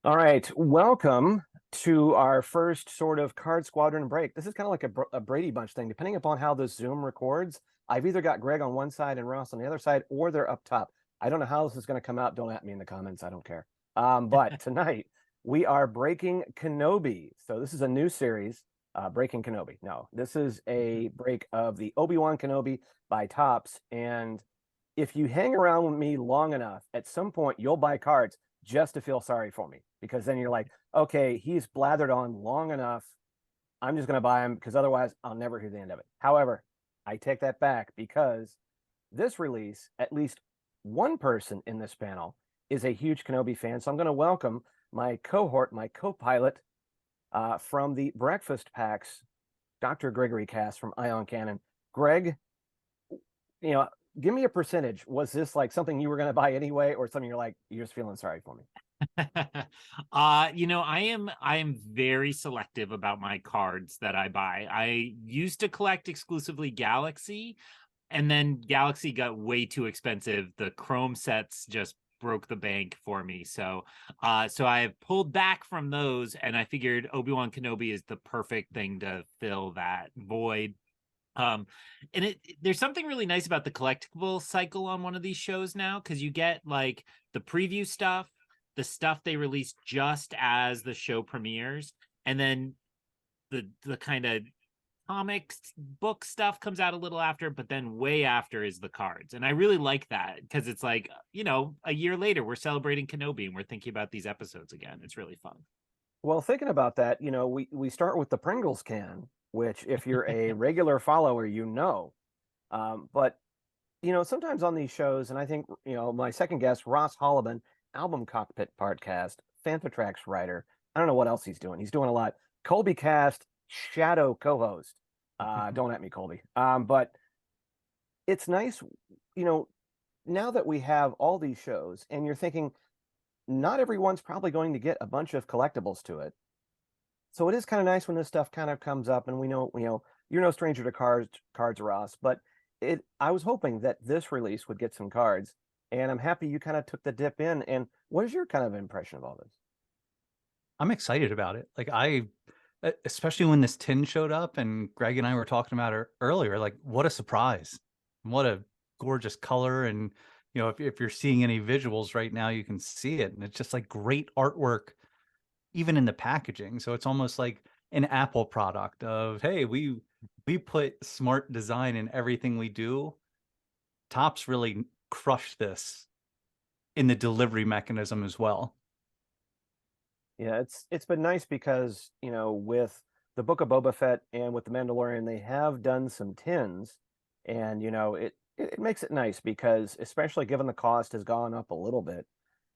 All right, welcome to our first sort of card squadron break. This is kind of like a Brady Bunch thing. Depending upon how the Zoom records, I've either got Greg on one side and Ross on the other side, or they're up top. I don't know how this is going to come out. Don't at me in the comments. I don't care. But tonight we are breaking Kenobi. So this is a new series, Breaking Kenobi. No, this is a break of the Obi-Wan Kenobi by Topps. And if you hang around with me long enough, at some point you'll buy cards just to feel sorry for me because then you're like, okay, he's blathered on long enough. I'm just going to buy him because otherwise I'll never hear the end of it. However, I take that back because this release, at least one person in this panel is a huge Kenobi fan. So I'm going to welcome my cohort, my co-pilot from the Breakfast Packs, Dr. Gregory Cass from Ion Cannon. Greg, you know, give me a percentage. Was this like something you were going to buy anyway, or something you're like, you're just feeling sorry for me? I am very selective about my cards that I buy. I used to collect exclusively Galaxy, and then Galaxy got way too expensive. The Chrome sets just broke the bank for me. So I have pulled back from those, and I figured Obi-Wan Kenobi is the perfect thing to fill that void. Um, and there's something really nice about the collectible cycle on one of these shows now, because you get like the preview stuff, the stuff they release just as the show premieres, and then the kind of comics book stuff comes out a little after, but then way after is the cards. And I really like that because it's like, a year later we're celebrating Kenobi and we're thinking about these episodes again. It's really fun. Well, thinking about that, we start with the Pringles can, which if you're a regular follower, but sometimes on these shows, and I think, my second guest, Ross Hollebon, album Cockpit podcast, Fantha Tracks writer. I don't know what else he's doing. He's doing a lot. Colby Cast, shadow co-host. Don't at me, Colby. But it's nice, you know, now that we have all these shows, and you're thinking not everyone's probably going to get a bunch of collectibles to it. So it is kind of nice when this stuff kind of comes up, and we know, you're no stranger to cards, Ross. But I was hoping that this release would get some cards, and I'm happy you kind of took the dip in. And what is your kind of impression of all this? I'm excited about it. Especially when this tin showed up and Greg and I were talking about it earlier, like what a surprise. What a gorgeous color. And, if you're seeing any visuals right now, you can see it. And it's just like great artwork, even in the packaging. So it's almost like an Apple product of, hey, we put smart design in everything we do. Topps really crushed this in the delivery mechanism as well. Yeah, it's been nice because, with the Book of Boba Fett and with the Mandalorian, they have done some tins, and it makes it nice because, especially given the cost has gone up a little bit,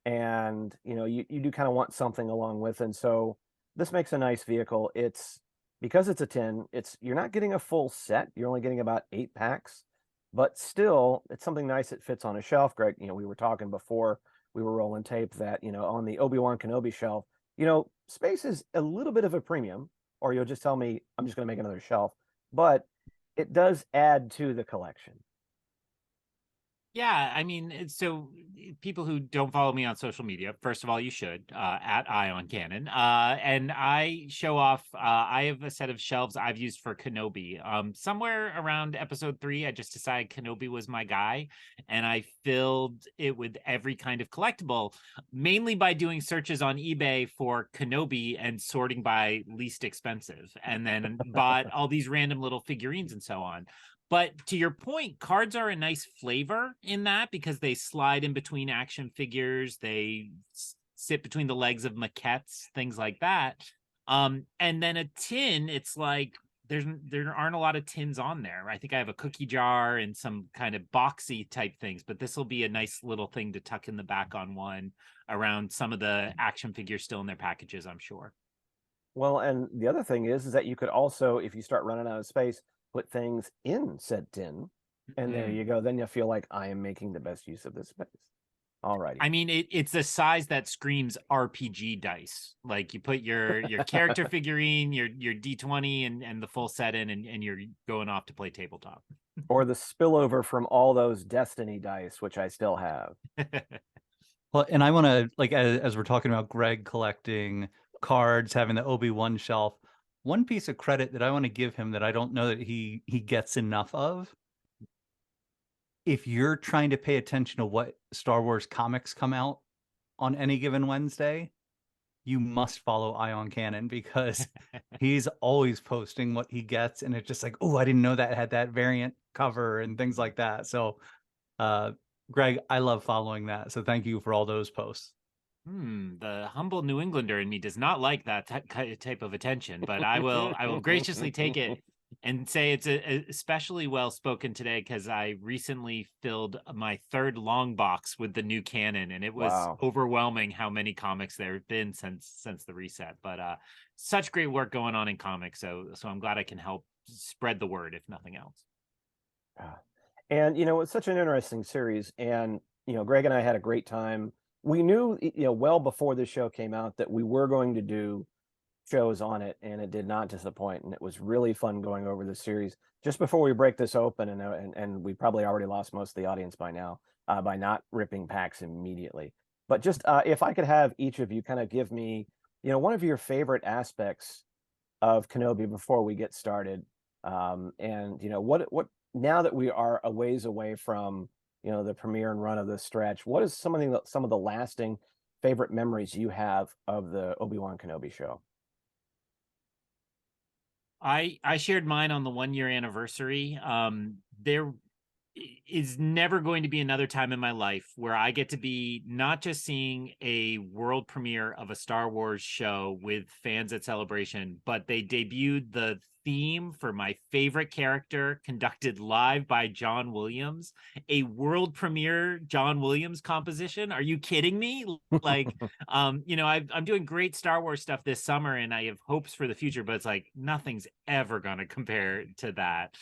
and you do kind of want something along with, and so this makes a nice vehicle. It's because it's a tin, you're not getting a full set, you're only getting about 8 packs, but still it's something nice that fits on a shelf. Greg, we were talking before we were rolling tape that, on the Obi-Wan Kenobi shelf, space is a little bit of a premium, or you'll just tell me I'm just going to make another shelf, but it does add to the collection. Yeah, I mean, so people who don't follow me on social media, first of all, you should, at Ion Cannon. And I show off, I have a set of shelves I've used for Kenobi. Somewhere around episode 3, I just decided Kenobi was my guy, and I filled it with every kind of collectible, mainly by doing searches on eBay for Kenobi and sorting by least expensive, and then bought all these random little figurines and so on. But to your point, cards are a nice flavor in that because they slide in between action figures. They sit between the legs of maquettes, things like that. And then a tin, it's like there aren't a lot of tins on there. I think I have a cookie jar and some kind of boxy type things, but this will be a nice little thing to tuck in the back on one around some of the action figures still in their packages, I'm sure. Well, and the other thing is that you could also, if you start running out of space, put things in said tin, and there you go. Then you feel like I am making the best use of this space. All righty. I mean, it's a size that screams RPG dice. Like you put your character figurine, your D20 and the full set in, and you're going off to play tabletop. Or the spillover from all those Destiny dice, which I still have. Well, and I want to, like, as we're talking about Greg collecting cards, having the Obi-Wan shelf, one piece of credit that I want to give him that I don't know that he gets enough of. If you're trying to pay attention to what Star Wars comics come out on any given Wednesday, you must follow Ion Cannon, because he's always posting what he gets, and it's just like, oh, I didn't know that had that variant cover and things like that. So, uh, Greg, I love following that. So thank you for all those posts. The humble New Englander in me does not like that type of attention, but I will graciously take it and say it's especially well spoken today, because I recently filled my third long box with the new canon, and it was Wow. overwhelming how many comics there have been since the reset. But such great work going on in comics, so I'm glad I can help spread the word, if nothing else. Yeah. And it's such an interesting series, and Greg and I had a great time. We knew well before the show came out that we were going to do shows on it, and it did not disappoint, and it was really fun going over the series. Just before we break this open, and we probably already lost most of the audience by now, by not ripping packs immediately. But just if I could have each of you kind of give me one of your favorite aspects of Kenobi before we get started. And what now that we are a ways away from the premiere and run of the stretch, what is some of the lasting favorite memories you have of the Obi-Wan Kenobi show? I shared mine on the 1 year anniversary. There is never going to be another time in my life where I get to be not just seeing a world premiere of a Star Wars show with fans at Celebration, but they debuted the theme for my favorite character, conducted live by John Williams, a world premiere John Williams composition. Are you kidding me? Like, I'm doing great Star Wars stuff this summer, and I have hopes for the future, but it's like nothing's ever gonna compare to that.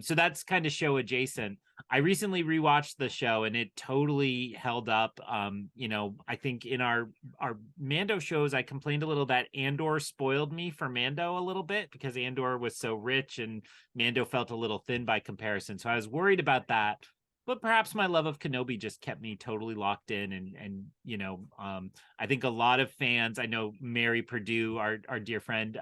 So that's kind of show adjacent. I recently rewatched the show, and it totally held up. I think in our Mando shows, I complained a little that Andor spoiled me for Mando a little bit, because Andor was so rich and Mando felt a little thin by comparison. So I was worried about that. But perhaps my love of Kenobi just kept me totally locked in, and I think a lot of fans, I know Mary Purdue, our dear friend,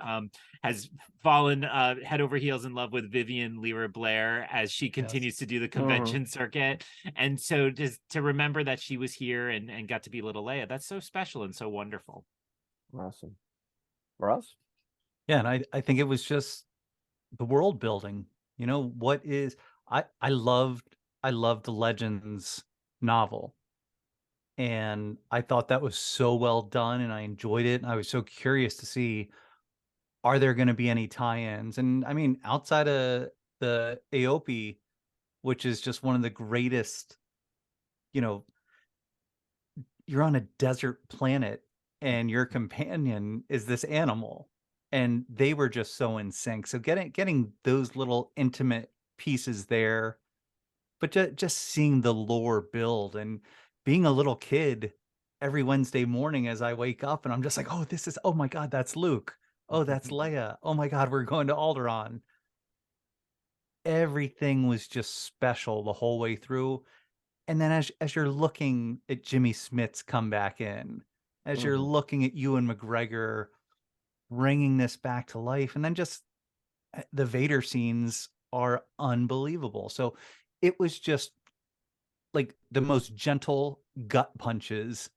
has fallen head over heels in love with Vivian Lyra Blair as she continues to do the convention circuit. And so just to remember that she was here and got to be little Leia, that's so special and so wonderful. Awesome. Ross? Yeah, and I think it was just the world building. What is I loved the Legends novel, and I thought that was so well done, and I enjoyed it. And I was so curious to see, are there going to be any tie-ins? And I mean, outside of the Aope, which is just one of the greatest, you know, you're on a desert planet and your companion is this animal, and they were just so in sync. So getting those little intimate pieces there, but just seeing the lore build, and being a little kid every Wednesday morning as I wake up, and I'm just like, oh my God, that's Luke. Oh, that's Leia. Oh my God, we're going to Alderaan. Everything was just special the whole way through. And then as you're looking at Jimmy Smits come back in, as you're looking at Ewan McGregor bringing this back to life, and then just the Vader scenes are unbelievable. So it was just like the most gentle gut punches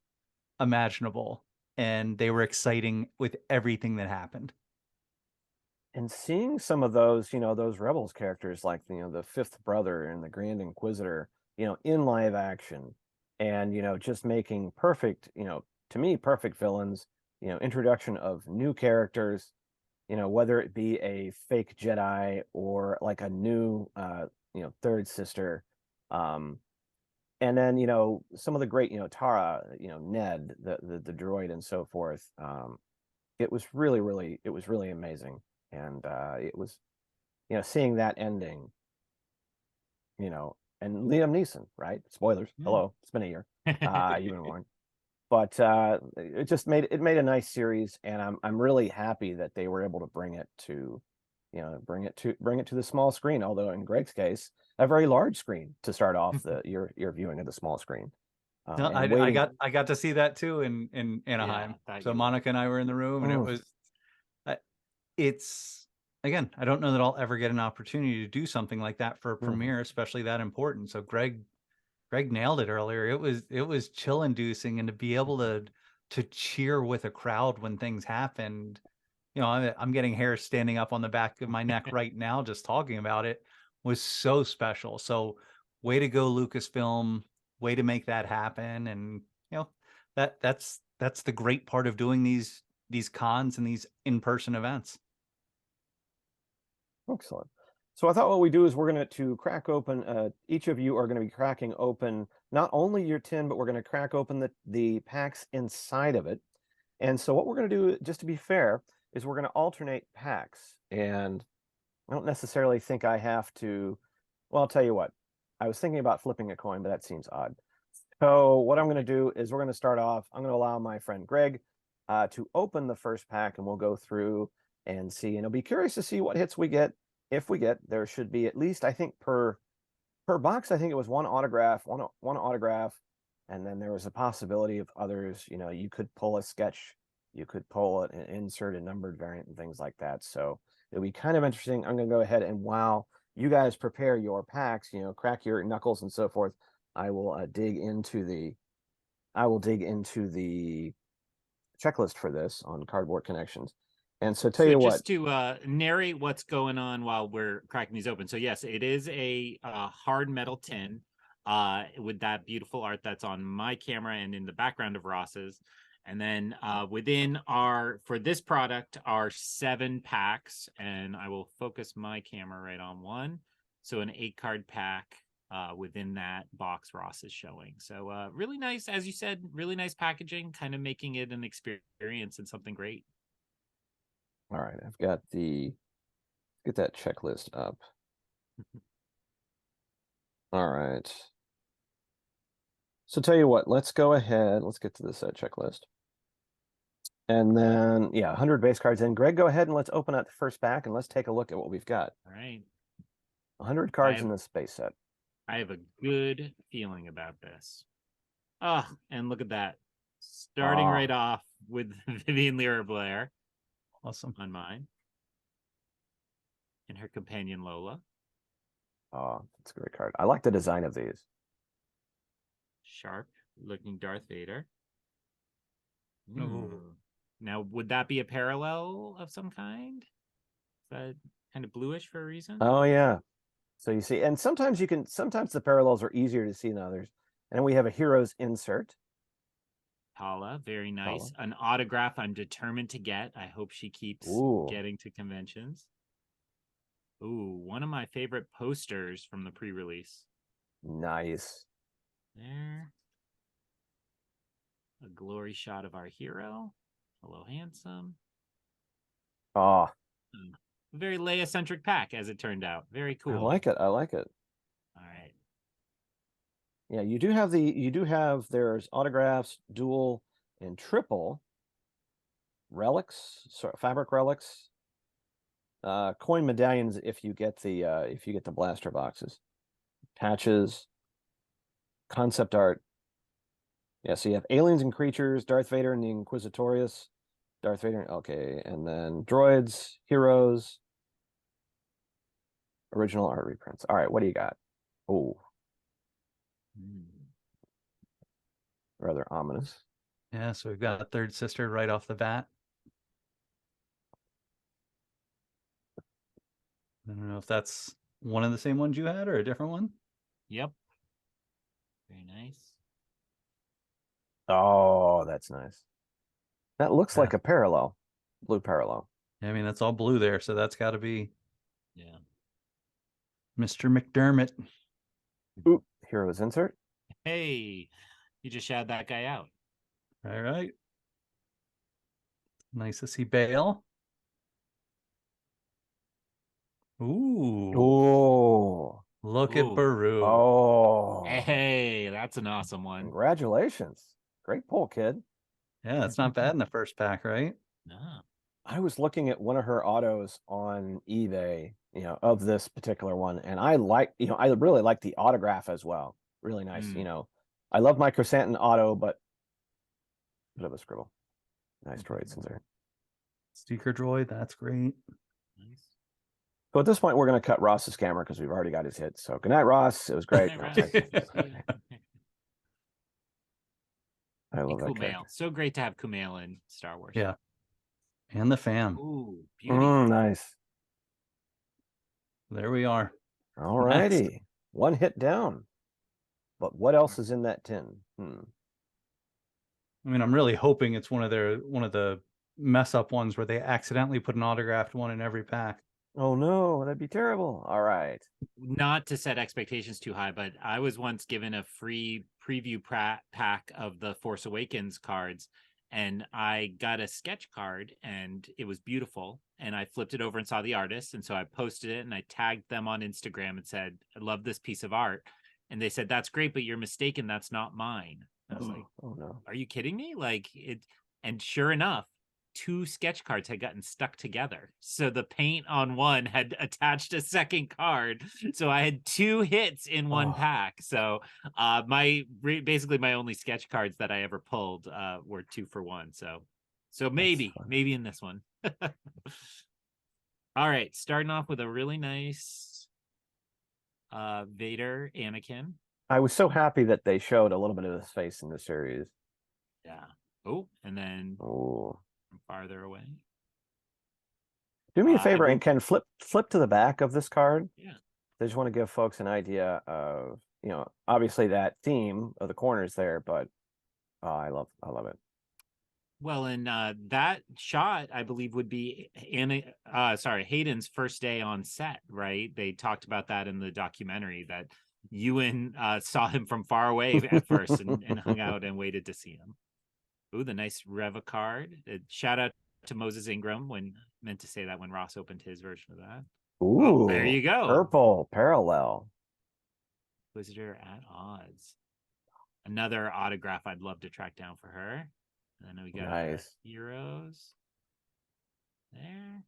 imaginable, and they were exciting with everything that happened. And seeing some of those, those Rebels characters like, the Fifth Brother and the Grand Inquisitor, in live action, and, just making perfect, to me, perfect villains, introduction of new characters, whether it be a fake Jedi or like a new, third sister. And then, some of the great, Tara, Ned, the droid and so forth. It was really amazing. And it was seeing that ending, and Liam Neeson, right? Spoilers. Hello, it's been a year. You've been warned. But it just made a nice series, and I'm really happy that they were able to bring it to the small screen, although in Greg's case a very large screen to start off your viewing of the small screen. No, and I waiting. got to see that too in Anaheim. thought So you would. Monica and I were in the room, and it Mm. was, it's again, I don't know that I'll ever get an opportunity to do something like that for a premiere, especially that important. So Greg nailed it earlier. It was chill inducing, and to be able to cheer with a crowd when things happened. You know, I'm getting hair standing up on the back of my neck right now just talking about it, was so special. So way to go, Lucasfilm. Way to make that happen. And you know, that's the great part of doing these cons and these in-person events. Excellent. So I thought what we do is we're going to crack open, each of you are going to be cracking open not only your tin, but we're going to crack open the packs inside of it. And so what we're going to do, just to be fair, is we're going to alternate packs. And I don't necessarily think I have to, well, I'll tell you what. I was thinking about flipping a coin, but that seems odd. So what I'm going to do is we're going to start off. I'm going to allow my friend Greg to open the first pack, and we'll go through and see. And I'll be curious to see what hits we get. If we get, there should be at least, I think, per box, I think it was one autograph, one autograph, and then there was a possibility of others. You know, you could pull a sketch, you could pull an insert, a numbered variant, and things like that. So it'll be kind of interesting. I'm going to go ahead and while you guys prepare your packs, you know, crack your knuckles and so forth, I will dig into the checklist for this on Cardboard Connections. And so tell So you what, just to narrate what's going on while we're cracking these open. So yes, it is a hard metal tin with that beautiful art that's on my camera and in the background of Ross's. And then within for this product are 7 packs, and I will focus my camera right on one. So an 8-card pack within that box Ross is showing. So really nice, as you said, really nice packaging, kind of making it an experience and something great. all right, I've got get that checklist up. All right. So tell you what, let's go ahead. Let's get to this checklist. And then, yeah, 100 base cards in. Greg, go ahead and let's open up the first pack and let's take a look at what we've got. All right. 100 cards in this base set. I have a good feeling about this. Oh, and look at that. Starting right off with Vivian Lyra Blair. Awesome. On mine. And her companion Lola. Oh, that's a great card. I like the design of these. Sharp looking Darth Vader. Ooh. Now, would that be a parallel of some kind? Is that kind of bluish for a reason? Oh, yeah. So you see, and sometimes the parallels are easier to see than others. And then we have a hero's insert. Paula, very nice. An autograph I'm determined to get. I hope she keeps getting to conventions. Ooh, one of my favorite posters from the pre-release. Nice. There. A glory shot of our hero. Hello, handsome. Oh. Very Leia-centric pack, as it turned out. Very cool. I like it. All right. Yeah, you do have there's autographs, dual and triple relics, fabric relics, coin medallions if you get the blaster boxes, patches, concept art. Yeah, so you have aliens and creatures, Darth Vader and the Inquisitorius, Darth Vader, okay, and then droids, heroes, original art reprints. All right, what do you got? Oh, rather ominous. Yeah, so we've got a third sister right off the bat. I don't know if that's one of the same ones you had or a different one. Yep. Very nice. Oh, that's nice. That looks like a parallel, blue parallel. I mean, that's all blue there, so that's got to be Mr. McDermott. Ooh, hero's insert. Hey, you just shouted that guy out. All right. Nice to see Bale. Ooh. Oh. Look at Baru. Oh. Hey, that's an awesome one. Congratulations. Great pull, kid. Yeah, that's not bad in the first pack, right? No. I was looking at one of her autos on eBay, of this particular one, and I really like the autograph as well. Really nice, I love my Chrysanthemum auto, but bit of a scribble. Nice droids in there. Seeker droid, that's great. Nice. So at this point, we're going to cut Ross's camera because we've already got his hit. So good night, Ross. It was great. Right. I love that Kumail. character. So great to have Kumail in Star Wars. Yeah. And the fam. Ooh, beauty. Nice. There we are. All righty. One hit down. But what else is in that tin? I mean, I'm really hoping it's one of the mess up ones where they accidentally put an autographed one in every pack. Oh no, that'd be terrible. All right. Not to set expectations too high, but I was once given a free preview pack of the Force Awakens cards, and I got a sketch card, and it was beautiful. And I flipped it over and saw the artist, and so I posted it and I tagged them on Instagram and said, "I love this piece of art." And they said, "That's great, but you're mistaken. That's not mine." I was like, "Oh no, are you kidding me?" Like it, and sure enough, 2 sketch cards had gotten stuck together. So the paint on one had attached a second card. So I had 2 hits in one pack. So basically my only sketch cards that I ever pulled were 2 for 1. So maybe in this one. All right, starting off with a really nice Vader Anakin. I was so happy that they showed a little bit of his face in the series. Yeah. Oh, and then from farther away. Do me a favor and Ken, flip to the back of this card. Yeah. I just want to give folks an idea of, obviously that theme of the corners there, but I love it. Well, and that shot, I believe, would be Hayden's first day on set, right? They talked about that in the documentary, that Ewan saw him from far away at first and hung out and waited to see him. Ooh, the nice Reva card. Shout out to Moses Ingram meant to say that when Ross opened his version of that. Ooh, there you go. Purple parallel. Inquisitor at odds. Another autograph I'd love to track down for her. And then we got nice heroes there.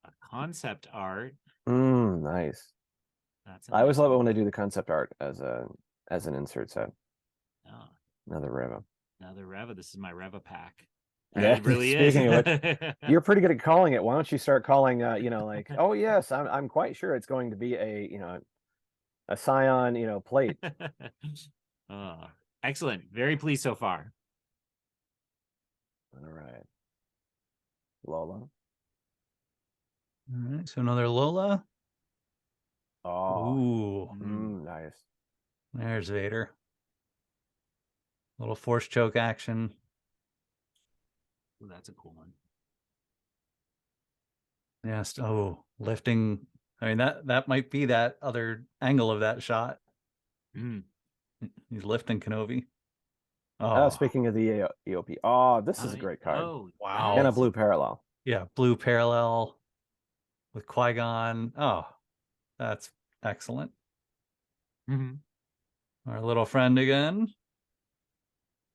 A concept art. Nice. I always love it when they do the concept art as an insert set. Oh. Another Reva. This is my Reva pack. Yeah, it really speaking is. of which, you're pretty good at calling it. Why don't you start calling like, oh yes, I'm quite sure it's going to be a Scion, plate. Excellent. Very pleased so far. All right. Lola. All right, so another Lola. Oh. Nice. There's Vader. Little force choke action. Ooh, that's a cool one. Yes. Oh, lifting. I mean, that might be that other angle of that shot. He's lifting Kenobi. Oh, speaking of the EOP. Oh, this is a great card. Oh, wow. And a blue parallel. Yeah, blue parallel with Qui-Gon. Oh, that's excellent. Our little friend again.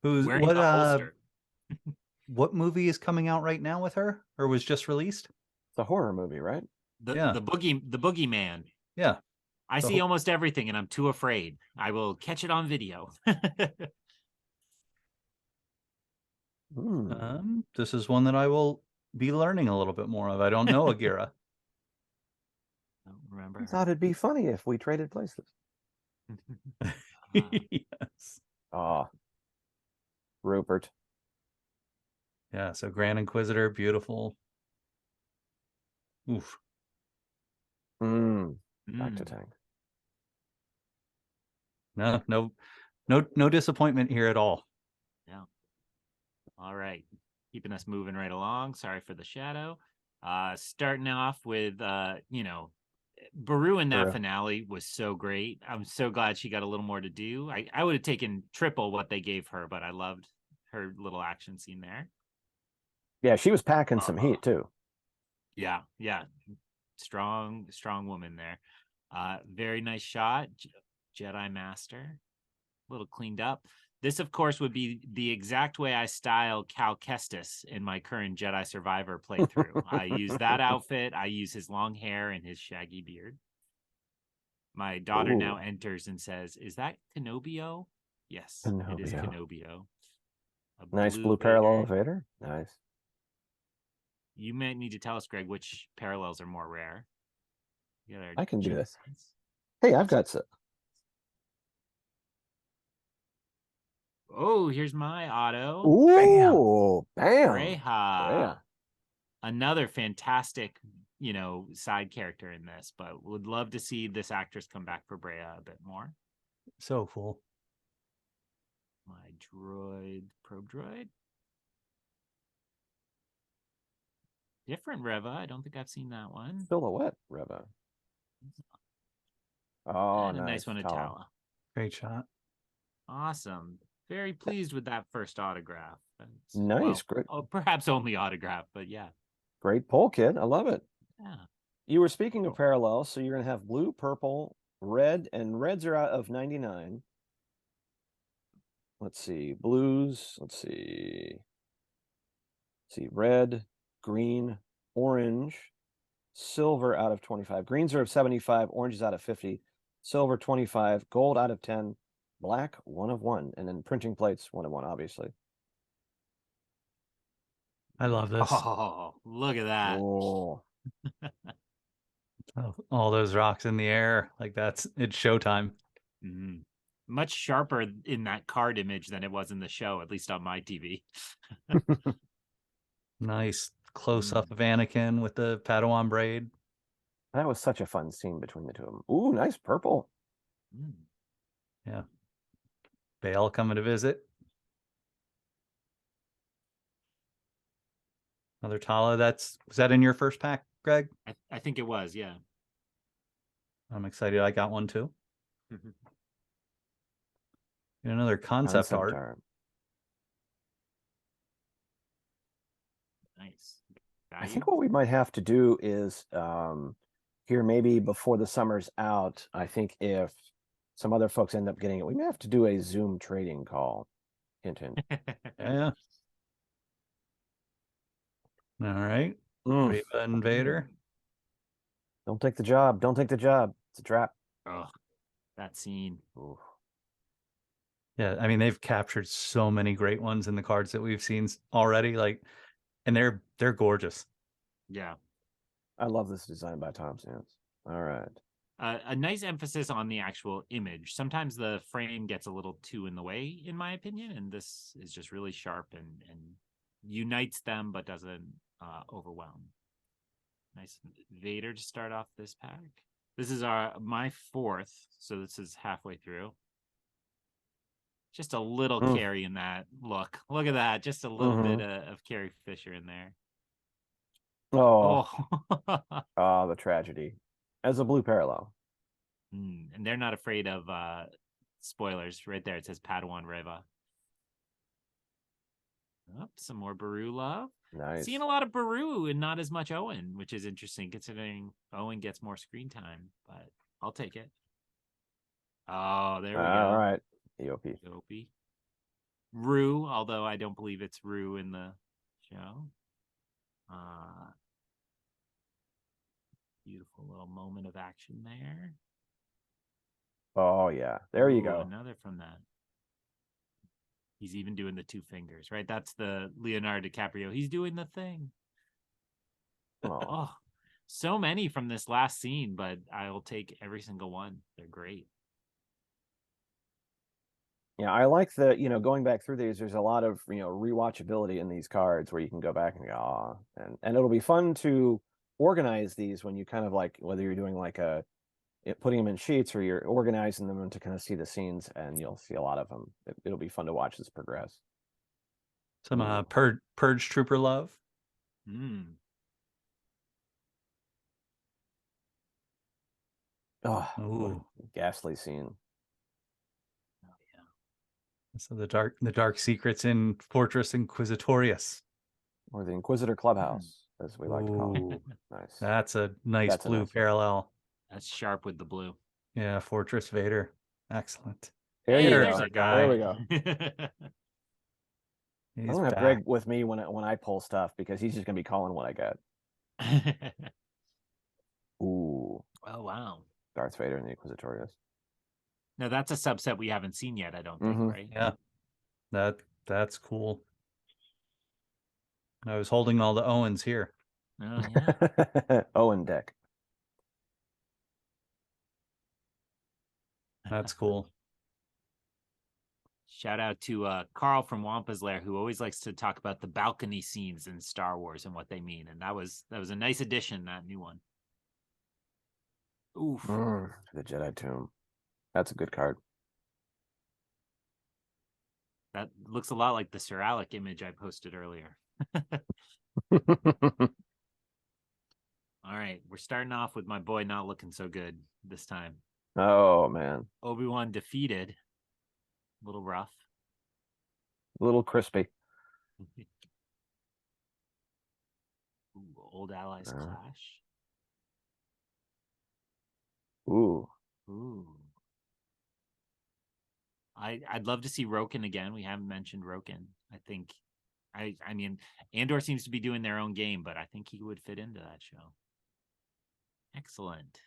Who's wearing the holster. What movie is coming out right now with her, or was just released? It's a horror movie, right? The boogeyman. Yeah. I see almost everything, and I'm too afraid. I will catch it on video. This is one that I will be learning a little bit more of. I don't know Agira. I don't remember. I thought it'd be funny if we traded places. Yes. Rupert. Yeah, so Grand Inquisitor, beautiful. Oof. Back to tank. No disappointment here at all. Yeah. All right. Keeping us moving right along. Sorry for the shadow. Starting off with Baru in that finale was so great. I'm so glad she got a little more to do. I would have taken triple what they gave her, but I loved her little action scene there. Yeah, she was packing some heat too. Yeah. Strong woman there. Very nice shot. Jedi Master. A little cleaned up. This, of course, would be the exact way I style Cal Kestis in my current Jedi Survivor playthrough. I use that outfit. I use his long hair and his shaggy beard. My daughter now Ooh. enters and says, "Is that Kenobio?" Yes, it is Kenobio. Kenobio. A Nice blue parallel Vader. Vader. Nice. You may need to tell us, Greg, which parallels are more rare. I can do this. Choices. Hey, I've got some. Oh, here's my auto. Ooh, bam. Breha. Another fantastic, side character in this, but would love to see this actress come back for Breha a bit more. So cool. My droid, probe droid. Different Reva. I don't think I've seen that one. Silhouette, Reva. Oh, And a nice one at Tala. Tala. Great shot. Awesome. Very pleased with that first autograph. Nice, great. Perhaps only autograph, but yeah. Great pull, kid. I love it. Yeah. You were speaking of parallels, so you're going to have blue, purple, red, and reds are out of 99. Let's see. Blues. Let's see. Red, green, orange, silver out of 25. Greens are of 75. Oranges out of 50. Silver 25. Gold out of 10. Black 1 of 1. And then printing plates 1 of 1, obviously. I love this. Oh, look at that. Oh, All those rocks in the air. Like it's showtime. Mm-hmm. Much sharper in that card image than it was in the show, at least on my TV. Nice close up of Anakin with the Padawan braid. that was such a fun scene between the two of them. Ooh, nice purple. Yeah. Bale coming to visit. Another Tala. Was that in your first pack, Greg? I think it was, yeah. I'm excited. I got one too. And another concept art. Nice. I think what we might have to do is here maybe before the summer's out, I think if some other folks end up getting it, we may have to do a Zoom trading call. Hint, hint. Yeah. All right. Reva and Vader. Don't take the job. Don't take the job. It's a trap. Oh, that scene. Ooh. Yeah, I mean they've captured so many great ones in the cards that we've seen already. And they're gorgeous. Yeah. I love this design by Topps. All right. A nice emphasis on the actual image. Sometimes the frame gets a little too in the way, in my opinion, and this is just really sharp and unites them, but doesn't overwhelm. Nice Vader to start off this pack. This is my fourth, so this is halfway through. Just a little Carrie in that look. Look at that. Just a little bit of Carrie Fisher in there. Oh, oh, the tragedy. As a blue parallel. And they're not afraid of spoilers. Right there, it says Padawan Reva. Oh, some more Baru love. Nice. Seeing a lot of Baru and not as much Owen, which is interesting considering Owen gets more screen time, but I'll take it. Oh, there we go. All right. EOP. EOP. Rue, although I don't believe it's Rue in the show. Beautiful little moment of action there. Oh, yeah. There you go. Another from that. He's even doing the 2 fingers, right? That's the Leonardo DiCaprio. He's doing the thing. Oh, so many from this last scene, but I will take every single one. They're great. Yeah, I like the, going back through these, there's a lot of, rewatchability in these cards where you can go back and go, and it'll be fun to organize these when you kind of like, whether you're doing like putting them in sheets or you're organizing them to kind of see the scenes, and you'll see a lot of them. It'll be fun to watch this progress. Some Purge Trooper love. Oh, what a ghastly scene. So the dark secrets in Fortress Inquisitorius, or the Inquisitor Clubhouse, as we like to call it. Nice. That's a nice blue parallel. That's sharp with the blue. Yeah, Fortress Vader. Excellent. There's our guy. There we go. I'm gonna have Greg with me when I pull stuff, because he's just gonna be calling what I got. Ooh. Oh wow. Darth Vader and the Inquisitorius. Now that's a subset we haven't seen yet, I don't think, Mhm. right? Yeah, that's cool. I was holding all the Owens here. Oh yeah. Owen deck. That's cool. Shout out to Carl from Wampa's Lair, who always likes to talk about the balcony scenes in Star Wars and what they mean. And that was a nice addition, that new one. Oof. The Jedi Tomb. That's a good card. That looks a lot like the Sir Alec image I posted earlier. All right, we're starting off with my boy not looking so good this time. Oh man, Obi-Wan defeated. A little rough. a little crispy. Ooh, old allies clash. Ooh. Ooh. I'd love to see Roken again. We haven't mentioned Roken. I mean, Andor seems to be doing their own game, but I think he would fit into that show. Excellent.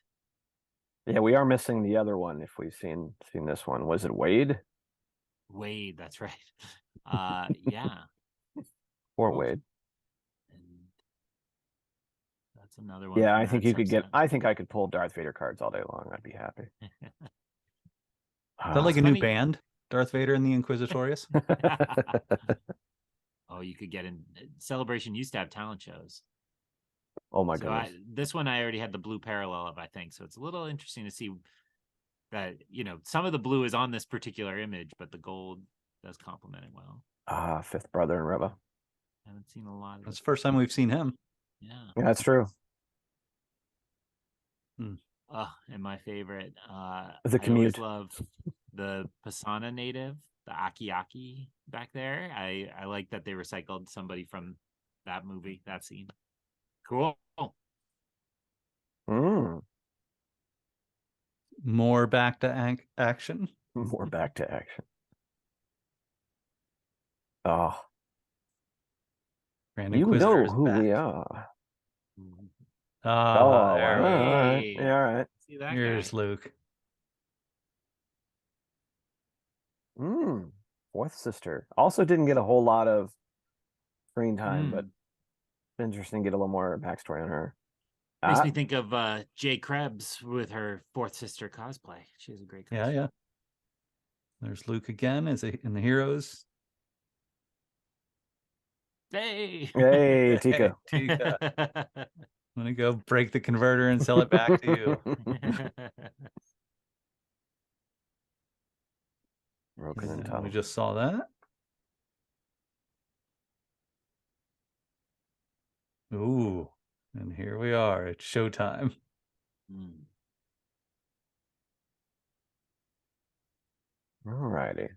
Yeah, we are missing the other one. If we've seen this one, was it Wade? Wade, that's right. Yeah. Or Roken. Wade? And that's another one. Yeah, from I think that you could get. subset. I think I could pull Darth Vader cards all day long. I'd be happy. Is that like a funny. new band? Darth Vader and the Inquisitorius? Oh, you could get in. Celebration used to have talent shows. Oh my So goodness. this one I already had the blue parallel of, I think. So it's a little interesting to see that, some of the blue is on this particular image, but the gold does complement it well. Fifth brother and Reva. Haven't seen a lot of That's the first time we've seen him. Yeah. Yeah, that's true. And my favorite, The I always commute. love the Pasana native, the Aki back there. I like that they recycled somebody from that movie, that scene. Cool. More back to action. More back to action. Oh, Grand you Inquisitor know is who back. we are. There we all go. right. Hey. Yeah, all right. See that Here's guy? Luke. Fourth sister. Also didn't get a whole lot of screen time, but interesting to get a little more backstory on her. Makes me think of Jay Krebs with her fourth sister cosplay. She has a great costume. Yeah. There's Luke again in the heroes. Hey, Tika. Tika. I'm gonna go break the converter and sell it back to you. Broken and We tunnel. just saw that. Ooh, and here we are. It's showtime. All righty.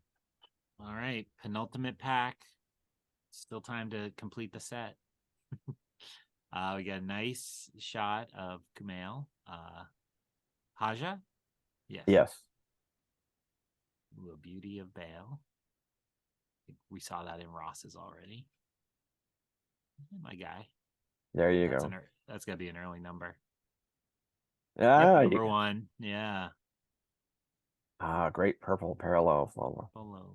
All right, penultimate pack. Still time to complete the set. We got a nice shot of Kumail. Haja? Yes. Ooh, a beauty of Bale. We saw that in Ross's already. My guy. There you go. That's got to be an early number. Ah, Yep, number one. Yeah. Great purple parallel. Below.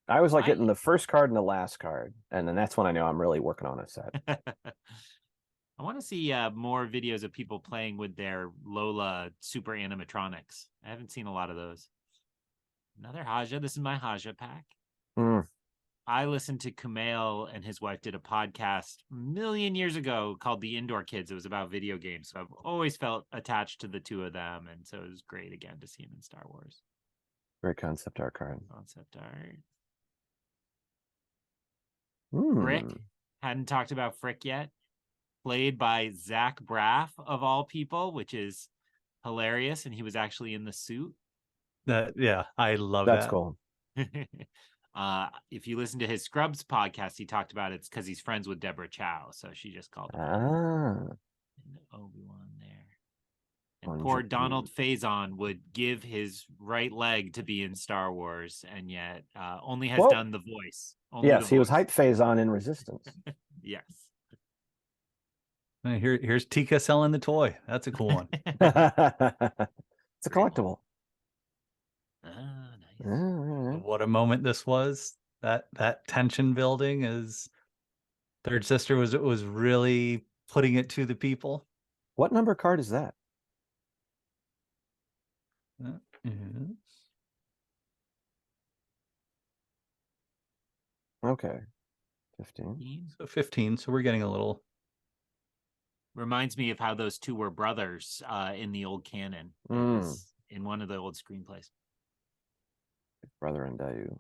I was like getting the first card and the last card, and then that's when I know I'm really working on a set. I want to see more videos of people playing with their Lola super animatronics. I haven't seen a lot of those. Another Haja. This is my Haja pack. I listened to Kumail and his wife did a podcast a million years ago called The Indoor Kids. It was about video games. So I've always felt attached to the two of them. And so it was great again to see him in Star Wars. Great concept art card. Concept art. Frick. Hadn't talked about Frick yet. Played by Zach Braff of all people, which is hilarious. And he was actually in the suit. I love that. That's cool. If you listen to his Scrubs podcast, he talked about it's because he's friends with Deborah Chow, so she just called him Obi-Wan there. And poor Donald Faison would give his right leg to be in Star Wars, and yet only has done the voice. Yes, he was hype phase on in Resistance. Yes. Here's Tika selling the toy. That's a cool one. It's a Great one. collectible. Ah, nice. Alright. What a moment this was. That tension building is Third Sister was really putting it to the people. What number card is that? That is Okay. 15. so 15. So we're getting a little. Reminds me of how those two were brothers in the old canon. It was in one of the old screenplays. Brother and Dayu.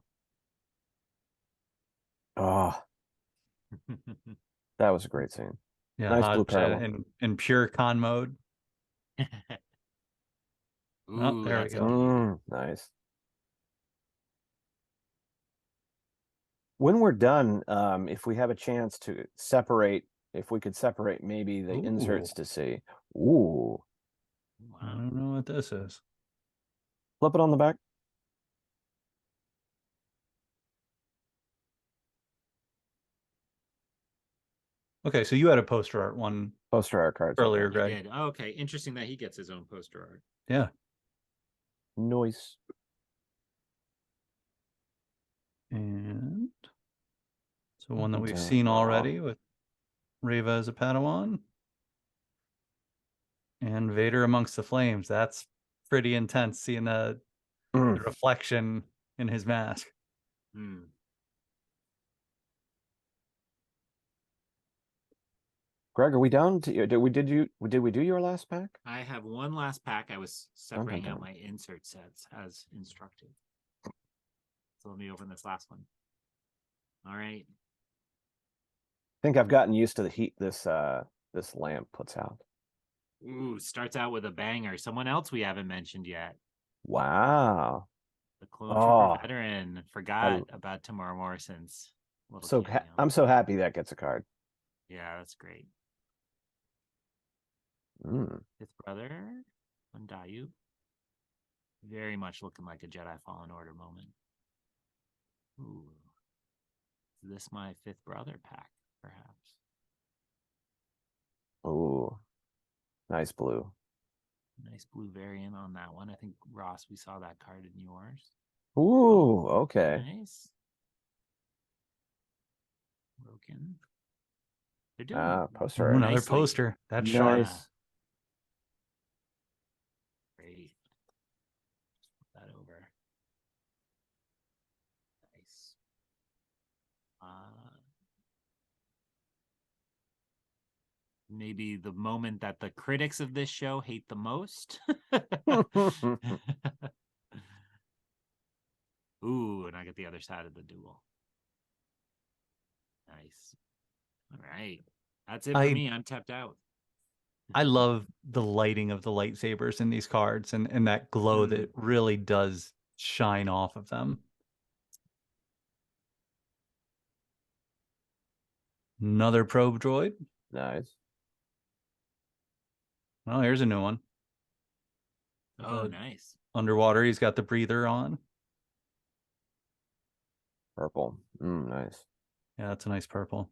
Oh, that was a great scene. Yeah, Nice Hodge, blue parallel. in pure con mode. Ooh, there we that's go. a beauty. Nice. When we're done, if we have a chance to separate, if we could separate maybe the inserts Ooh. to see. Ooh. I Wow. don't know what this is. Flip it on the back. Okay, so you had a poster art one Poster art cards. earlier, I Greg. did. Oh, okay. Interesting that he gets his own poster art. Yeah. Noise. And so one that And, we've seen aw. already with Reva as a Padawan. And Vader amongst the flames. That's pretty intense, seeing the reflection in his mask. Hmm. Greg, are we down to did we do your last pack? I have one last pack. I was separating dun. out my insert sets as instructed. So let me open this last one. All right. I think I've gotten used to the heat this lamp puts out. Ooh, starts out with a banger. Someone else we haven't mentioned yet. Wow. The Clone Trooper Oh, veteran. Forgot about Tamara Morrison's little so cameo. I'm so happy that gets a card. Yeah, that's great. Mm. Fifth brother, Undayu. Very much looking like a Jedi Fallen Order moment. Ooh. Is this my fifth brother pack, perhaps? Ooh. Nice blue. Nice blue variant on that one. I think, Ross, we saw that card in yours. Ooh, okay. Nice. Broken. They're doing Poster Ooh, art. another nicely. poster. That's sharp. Nice. Great. Flip that over. Nice. Maybe the moment that the critics of this show hate the most. Ooh, and I get the other side of the duel. Nice. All right. That's it for me. I'm tapped out. I love the lighting of the lightsabers in these cards and that glow that really does shine off of them. Another probe droid. Nice. Oh, here's a new one. Oh, nice. Underwater, he's got the breather on. Purple. Nice. Yeah, that's a nice purple.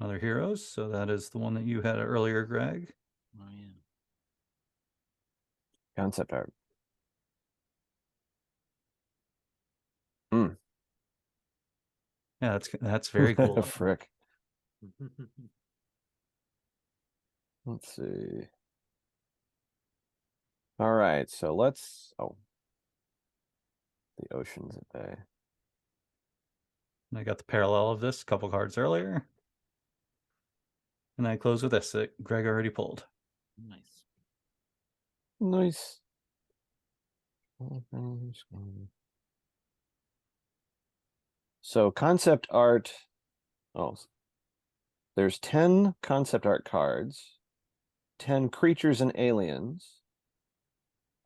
Other heroes. So that is the one that you had earlier, Greg. Oh, yeah. Concept art. Yeah, that's very cool. Frick. Let's see. All right, so let's the oceans at bay. And I got the parallel of this a couple cards earlier. And I close with this that Greg already pulled. Nice. Nice. So concept art. Oh, there's 10 concept art cards, 10 creatures and aliens,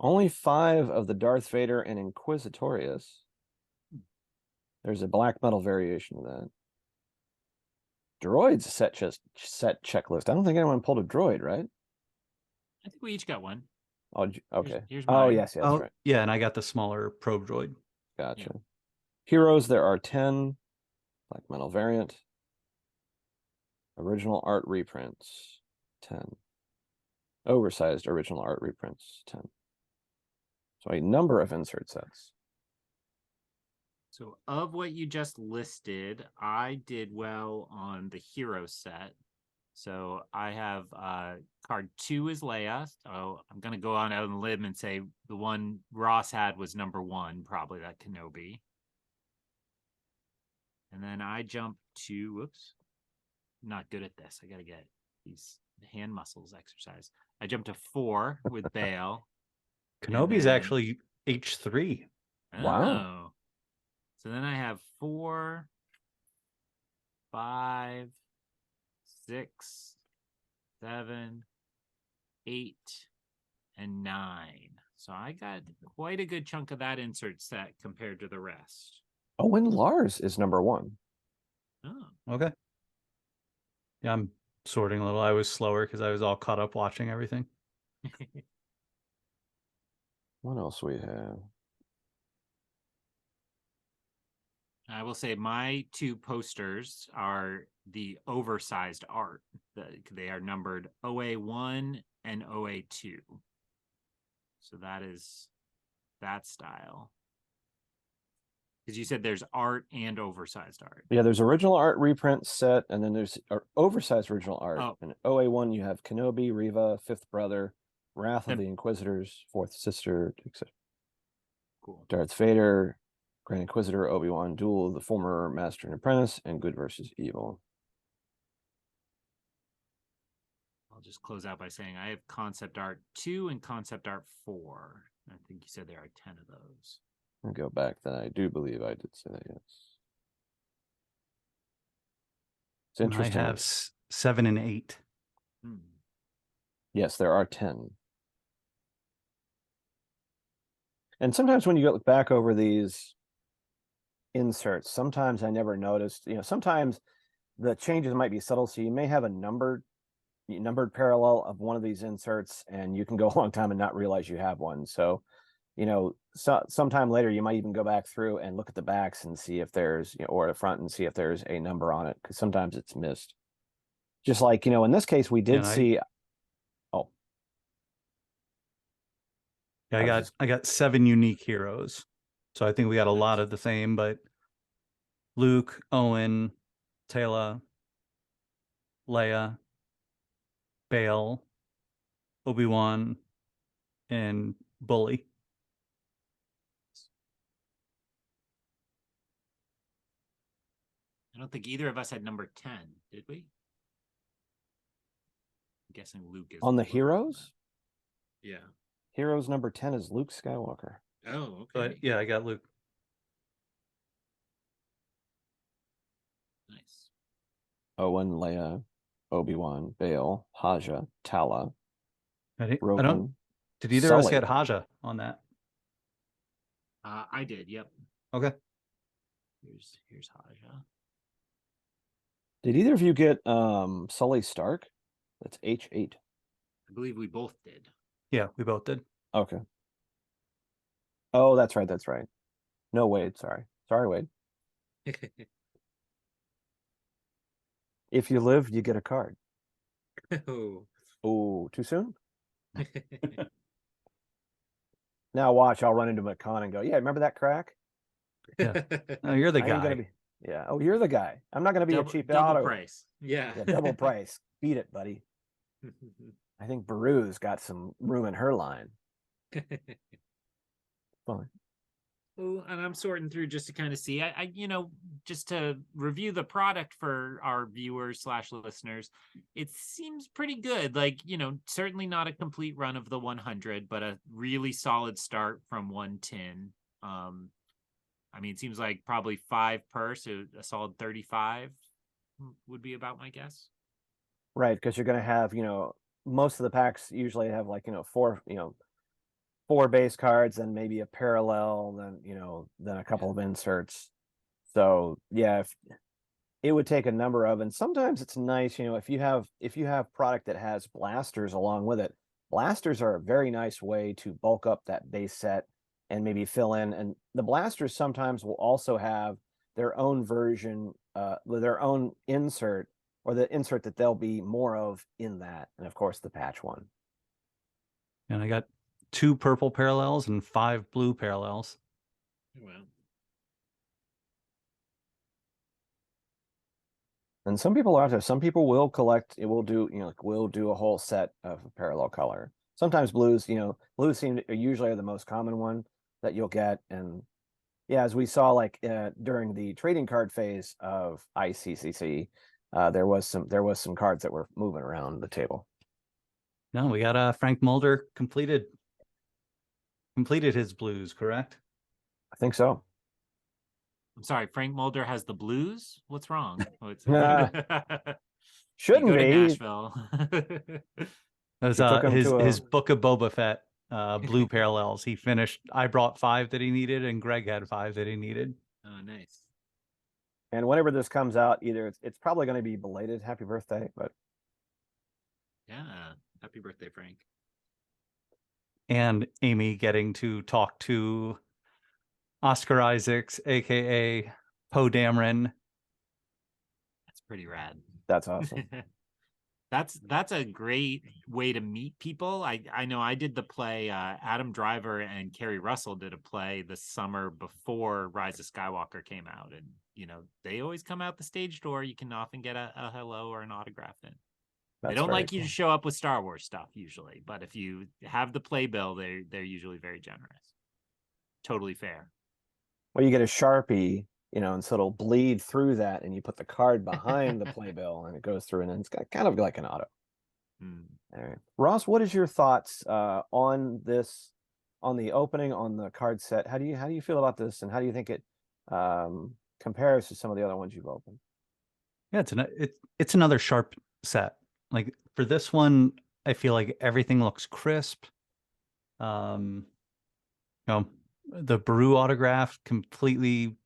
only 5 of the Darth Vader and Inquisitorius. There's a black metal variation of that. Droids set checklist. I don't think anyone pulled a droid, right? I think we each got one. Oh, okay. Here's Oh, mine. yes, that's right. Yeah, and I got the smaller probe droid. Gotcha. Heroes, there are 10. Black metal variant. Original art reprints, 10. Oversized original art reprints, 10. So a number of insert sets. So of what you just listed, I did well on the hero set. So I have card 2 is Leia. So I'm gonna go on out on a limb and say the one Ross had was number 1, probably that Kenobi. And then I jump to whoops. I'm not good at this. I gotta get these hand muscles exercise. I jumped to 4 with Bale. Kenobi's then- actually H3. Wow. Oh. So then I have 4, 5, 6, 7, 8, and 9. So I got quite a good chunk of that insert set compared to the rest. Owen Lars is number 1. Oh. Okay. Yeah, I'm sorting a little. I was slower because I was all caught up watching everything. What else we have? I will say my 2 posters are the oversized art. They are numbered OA1 and OA2. So that is that style. Because you said there's art and oversized art. Yeah, there's original art reprint set, and then there's oversized original art. Oh. In OA1, you have Kenobi, Reva, Fifth Brother, Wrath of Yep. the Inquisitors, Fourth Sister, etc. Cool. Darth Vader, Grand Inquisitor, Obi-Wan, Duel, the former Master and Apprentice, and Good versus Evil. I'll just close out by saying I have concept art 2 and concept art 4. I think you said there are 10 of those. I'll go back, then I do believe I did say that, yes. It's And I interesting. have 7 and 8. Yes, there are 10. And sometimes when you look back over these inserts, sometimes I never noticed, sometimes the changes might be subtle. So you may have a numbered parallel of one of these inserts, and you can go a long time and not realize you have one. So, sometime later, you might even go back through and look at the backs and see if there's, or the front and see if there's a number on it, because sometimes it's missed. Just like, in this case, we did see. Oh, yeah, I got 7 unique heroes. So I think we got a lot of the same, but Luke, Owen, Tayla, Leia, Bale, Obi-Wan, and Bully. I don't think either of us had number 10, did we? I'm guessing Luke is on the heroes. Yeah. Heroes number 10 is Luke Skywalker. Oh, okay. But yeah, I got Luke. Nice. Owen, Leia, Obi-Wan, Bale, Haja, Tala, I Rogan, don't. Did either of us Sully. get Haja on that? I did. Yep. Okay. Here's Haja. Did either of you get Sully Stark? That's H8. I believe we both did. Yeah, we both did. Okay. Oh, that's right. That's right. No, Wade. Sorry, Wade. If you live, you get a card. Oh, too soon? Now watch, I'll run into McCon and go, yeah, remember that crack? Yeah. Oh, you're the I ain't gonna guy. be. Yeah. Oh, you're the guy. I'm not gonna be a cheap double auto. price. Yeah. Yeah, double price. Beat it, buddy. I think Baru's got some room in her line. Fine. Well, and I'm sorting through just to kind of see. I just to review the product for our viewers / listeners, it seems pretty good. Like, certainly not a complete run of the 100, but a really solid start from 110. I mean, it seems like probably 5 per, so a solid 35 would be about my guess. Right, because you're gonna have, most of the packs usually have like, 4 base cards and maybe a parallel, then a couple of inserts. So yeah, it would take a number of, and sometimes it's nice, if you have product that has blasters along with it. Blasters are a very nice way to bulk up that base set and maybe fill in. And the blasters sometimes will also have their own version their own insert, or the insert that there'll be more of in that, and of course the patch one. And I got 2 purple parallels and 5 blue parallels. Well, And some people are out there. Some people will collect. It will do, like we'll do a whole set of parallel color. Sometimes blues, blues usually are the most common one that you'll get. And yeah, as we saw, like during the trading card phase of ICCC, there was some cards that were moving around the table. No, we got Frank Mulder completed his blues, correct? I think so. I'm sorry, Frank Mulder has the blues. What's wrong? Shouldn't go to be. Nashville. That was his Book of Boba Fett blue parallels. He finished. I brought 5 that he needed, and Greg had 5 that he needed. Oh, nice. And whenever this comes out, either it's probably going to be belated happy birthday, but yeah, happy birthday, Frank. And Amy getting to talk to Oscar Isaacs, aka Poe Dameron. That's pretty rad. That's awesome. That's a great way to meet people. I know I did the play. Adam Driver and Kerry Russell did a play the summer before Rise of Skywalker came out, and they always come out the stage door. You can often get a hello or an autograph in. They don't like you to show up with Star Wars stuff usually, but if you have the playbill, they're usually very generous. Totally fair. Well, you get a Sharpie, and so it'll bleed through that, and you put the card behind the playbill, and it goes through, and then it's kind of like an auto. All right, Ross, what is your thoughts on this, on the opening, on the card set? How do you feel about this, and how do you think it compares to some of the other ones you've opened? Yeah, it's another sharp set. Like for this one, I feel like everything looks crisp. The Baru autograph, completely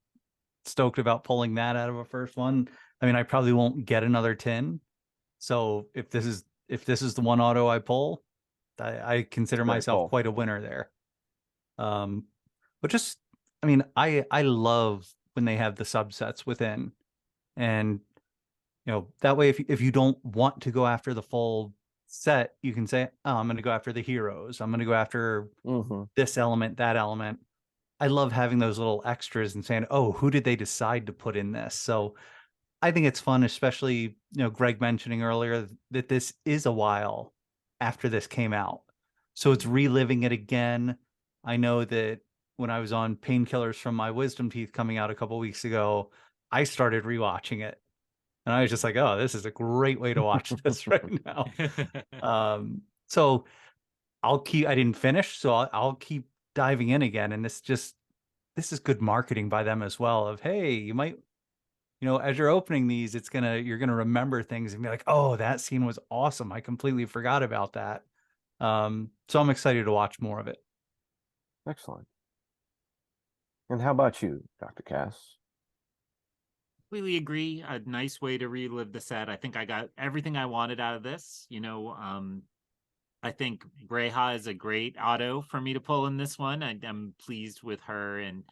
stoked about pulling that out of a first one. I mean, I probably won't get another tin. So if this is the one auto I pull, I consider myself quite a winner there. But just, I mean, I love when they have the subsets within, and that way, if you don't want to go after the full set, you can say, oh, I'm going to go after the heroes. I'm going to go after this element, that element. I love having those little extras and saying, oh, who did they decide to put in this? So I think it's fun, especially, Greg mentioning earlier that this is a while after this came out. So it's reliving it again. I know that when I was on Painkillers from My Wisdom Teeth coming out a couple weeks ago, I started rewatching it. And I was just like, oh, this is a great way to watch this right now. So I didn't finish, so I'll keep diving in again. And this is good marketing by them as well of, hey, you might, as you're opening these, you're going to remember things and be like, oh, that scene was awesome. I completely forgot about that. So I'm excited to watch more of it. Excellent. And how about you, Dr. Cass? Completely agree. A nice way to relive the set. I think I got everything I wanted out of this. I think Breha is a great auto for me to pull in this one. I'm pleased with her. And,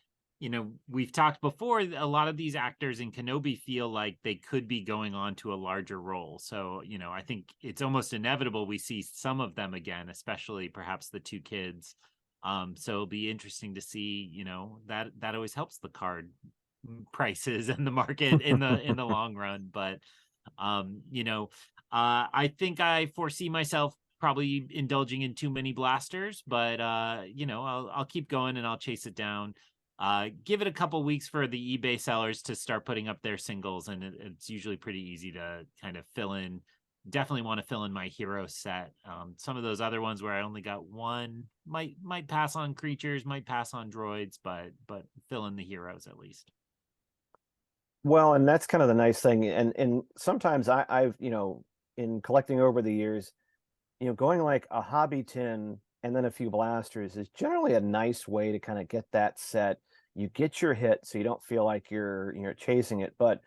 we've talked before, a lot of these actors in Kenobi feel like they could be going on to a larger role. So, I think it's almost inevitable we see some of them again, especially perhaps the 2 kids. So it'll be interesting to see, that always helps the card prices and the market in the long run. But I think I foresee myself probably indulging in too many blasters, but I'll keep going and I'll chase it down. Give it a couple weeks for the eBay sellers to start putting up their singles, and it's usually pretty easy to kind of fill in. Definitely want to fill in my hero set. Some of those other ones where I only got one might pass on creatures, might pass on droids, but fill in the heroes at least. Well, and that's kind of the nice thing. And sometimes I've, in collecting over the years, going like a hobby tin and then a few blasters is generally a nice way to kind of get that set. You get your hit, so you don't feel like you're chasing it, but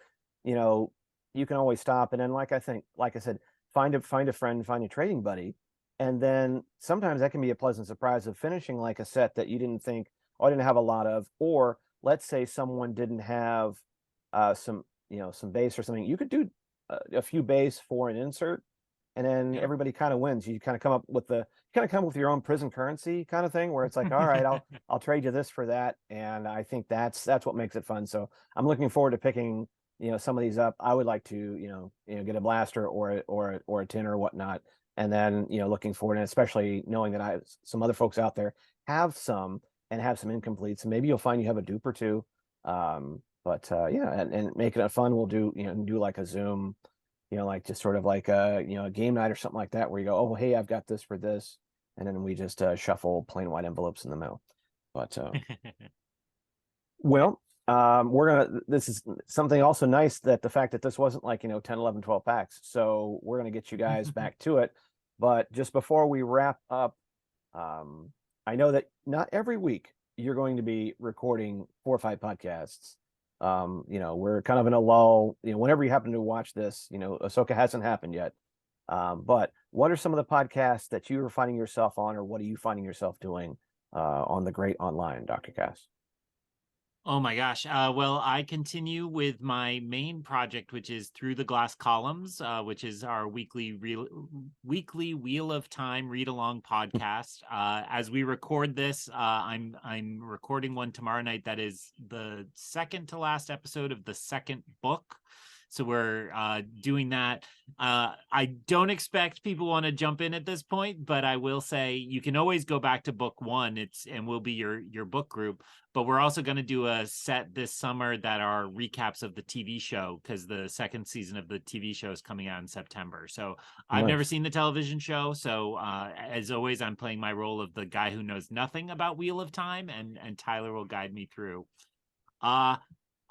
you can always stop. And then, like I said, find a friend, find a trading buddy, and then sometimes that can be a pleasant surprise of finishing like a set that you didn't think, oh, I didn't have a lot of, or let's say someone didn't have some some base or something, you could do a few base for an insert, and then Yeah. everybody kind of wins. You kind of come up with your own prison currency kind of thing, where it's like, all right, I'll trade you this for that, and I think that's what makes it fun. So I'm looking forward to picking some of these up. I would like to get a blaster or a tin or whatnot, and then looking forward, and especially knowing that some other folks out there have some incompletes, and maybe you'll find you have a dupe or two. Yeah, and making it fun, we'll do like a Zoom, like just sort of like a game night or something like that, where you go, oh hey, I've got this for this, and then we just shuffle plain white envelopes in the mail. But well, this is something also nice, that the fact that this wasn't like 10, 11, 12 packs, so we're gonna get you guys back to it. But just before we wrap up, I know that not every week you're going to be recording 4 or 5 podcasts. We're kind of in a lull. Whenever you happen to watch this, Ahsoka hasn't happened yet. But what are some of the podcasts that you are finding yourself on, or what are you finding yourself doing on the great online, Dr. Cass? Oh my gosh. Well, I continue with my main project, which is Through the Glass Columns, which is our weekly Wheel of Time read along podcast. As we record this, I'm recording one tomorrow night that is the second to last episode of the second book. So we're doing that. I don't expect people want to jump in at this point, but I will say you can always go back to book 1. And we'll be your book group. But we're also going to do a set this summer that are recaps of the TV show, because the second season of the TV show is coming out in September. So I've never seen the television show. So as always, I'm playing my role of the guy who knows nothing about Wheel of Time, and Tyler will guide me through. I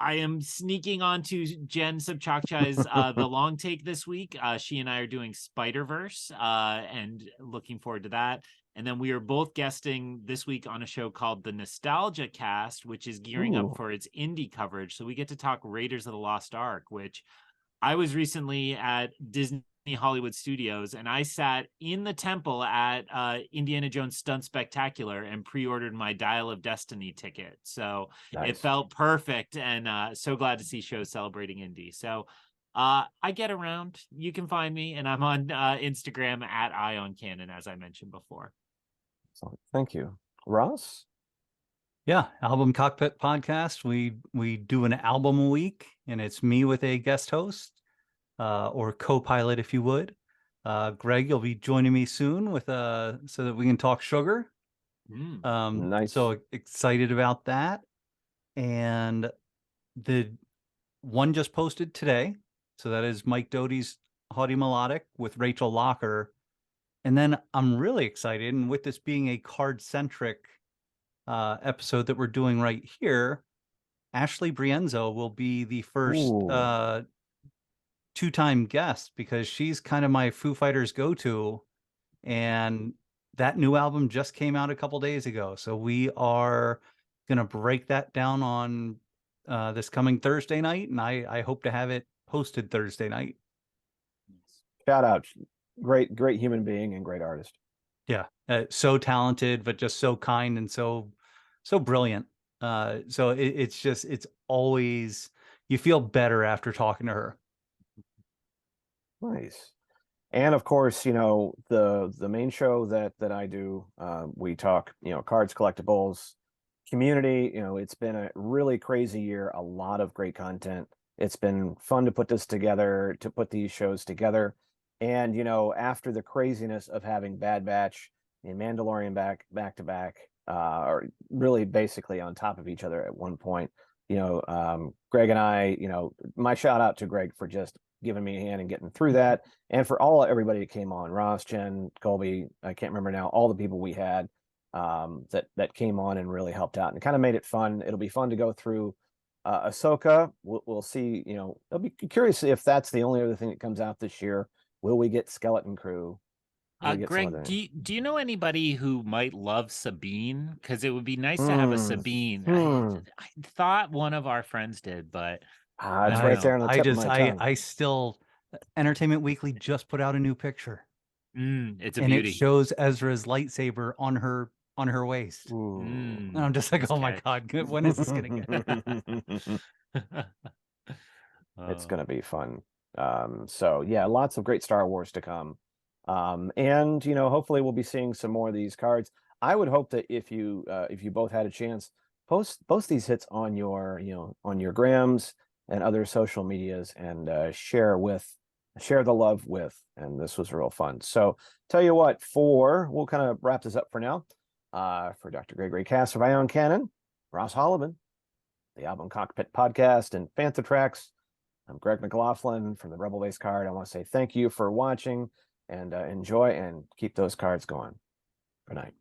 am sneaking onto Jen Sobchakchai's The Long Take this week. She and I are doing Spider-Verse, and looking forward to that. And then we are both guesting this week on a show called The Nostalgia Cast, which is gearing up for its indie coverage. So we get to talk Raiders of the Lost Ark, which I was recently at Disney Hollywood Studios, and I sat in the temple at Indiana Jones Stunt Spectacular and pre-ordered my Dial of Destiny ticket. So It felt perfect, and so glad to see shows celebrating indie. So I get around. You can find me, and I'm on Instagram at @IonCanon, as I mentioned before. Thank you. Ross? Yeah, Album Cockpit podcast. We do an album a week, and it's me with a guest host, or co-pilot, if you would. Greg, you'll be joining me soon with so that we can talk sugar. Nice. So excited about that. And the one just posted today. So that is Mike Doty's Haughty Melodic with Rachel Locker. And then I'm really excited, and with this being a card-centric episode that we're doing right here, Ashley Brienzo will be the first two-time guest, because she's kind of my Foo Fighters go-to, and that new album just came out a couple days ago. So we are going to break that down on this coming Thursday night, and I hope to have it posted Thursday night. Shout out. Great human being and great artist. Yeah, so talented, but just so kind and so brilliant. So it's always, you feel better after talking to her. Nice. And of course, the main show that I do, we talk, cards, collectibles, community. It's been a really crazy year, a lot of great content. It's been fun to put this together, to put these shows together. And, after the craziness of having Bad Batch and Mandalorian back to back, or really basically on top of each other at one point, Greg and I, my shout out to Greg for just giving me a hand and getting through that. And for everybody that came on, Ross, Jen, Colby, I can't remember now, all the people we had that came on and really helped out and kind of made it fun. It'll be fun to go through Ahsoka. We'll see, I'll be curious if that's the only other thing that comes out this year. Will we get Skeleton Crew? Greg, do you know anybody who might love Sabine? Because it would be nice to have a Sabine. I thought one of our friends did, but it's right there on the tip of my tongue. I still, Entertainment Weekly just put out a new picture. It's a and beauty. It shows Ezra's lightsaber on her waist. And I'm just like, oh my God, when is this gonna get? It's going to be fun. So yeah, lots of great Star Wars to come. And you know, hopefully we'll be seeing some more of these cards. I would hope that if you both had a chance, post these hits on your, you know, on your grams and other social medias, and share the love with. And this was real fun. So tell you what, we'll kind of wrap this up for now. For Dr. Gregory Cass of Ion Cannon, Ross Hollebon, the Album Cockpit podcast, and Fantha Tracks, I'm Greg McLaughlin from the Rebel Base Card. I want to say thank you for watching, and enjoy and keep those cards going. Good night.